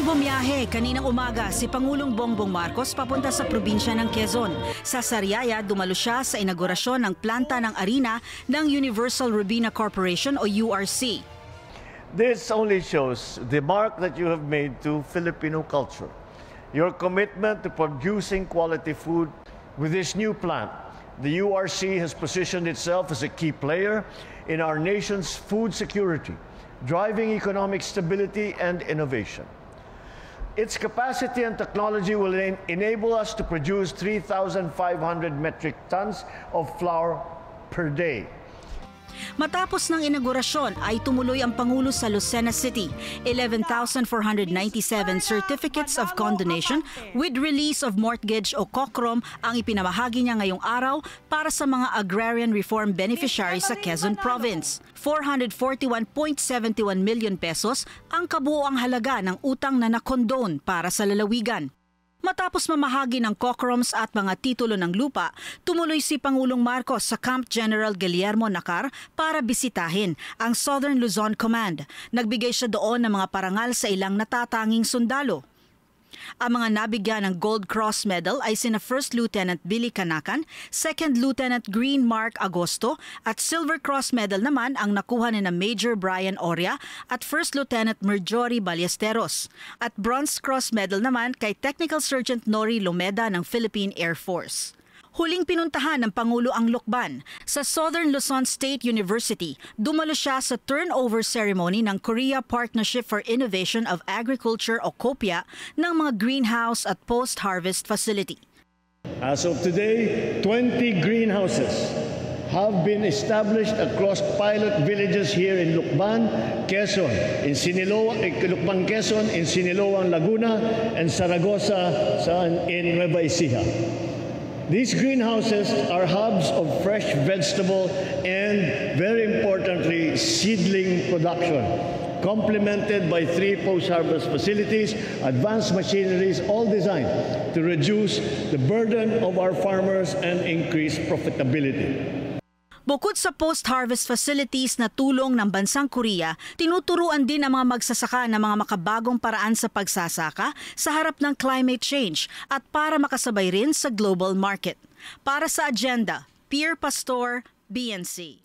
Bumiyahe kaninang umaga si Pangulong Bongbong Marcos papunta sa probinsya ng Quezon. Sa Sariaya, dumalo siya sa inaugurasyon ng planta ng arena ng Universal Robina Corporation o URC. This only shows the mark that you have made to Filipino culture. Your commitment to producing quality food with this new plant. The URC has positioned itself as a key player in our nation's food security, driving economic stability and innovation. Its capacity and technology will enable us to produce 3,500 metric tons of flour per day. Matapos ng inaugurasyon ay tumuloy ang Pangulo sa Lucena City. 11,497 certificates of condonation with release of mortgage o COCROM ang ipinamahagi niya ngayong araw para sa mga agrarian reform beneficiaries sa Quezon Province. 441.71 million pesos ang kabuoang halaga ng utang na nakondon para sa lalawigan. Matapos mamahagi ng COCROMs at mga titulo ng lupa, tumuloy si Pangulong Marcos sa Camp General Guillermo Nakar para bisitahin ang Southern Luzon Command. Nagbigay siya doon ng mga parangal sa ilang natatanging sundalo. Ang mga nabigyan ng Gold Cross Medal ay sina First Lieutenant Billy Canacan, Second Lieutenant Green Mark Agosto at Silver Cross Medal naman ang nakuha ni na Major Brian Oria at First Lieutenant Marjorie Ballesteros. At Bronze Cross Medal naman kay Technical Sergeant Nori Lomeda ng Philippine Air Force. Huling pinuntahan ng Pangulo ang Lukban. Sa Southern Luzon State University, dumalo siya sa turnover ceremony ng Korea Partnership for Innovation of Agriculture o COPIA ng mga greenhouse at post-harvest facility. As of today, 20 greenhouses have been established across pilot villages here in Lukban, Quezon, in Lukban, Quezon, in Siniloan, Laguna, and Zaragoza in Nueva Ecija. These greenhouses are hubs of fresh vegetable and, very importantly, seedling production, complemented by 3 post-harvest facilities, advanced machineries, all designed to reduce the burden of our farmers and increase profitability. Bukod sa post-harvest facilities na tulong ng bansang Korea, tinuturuan din ang mga magsasaka ng mga makabagong paraan sa pagsasaka sa harap ng climate change at para makasabay rin sa global market. Para sa Agenda, Pierre Pastor, BNC.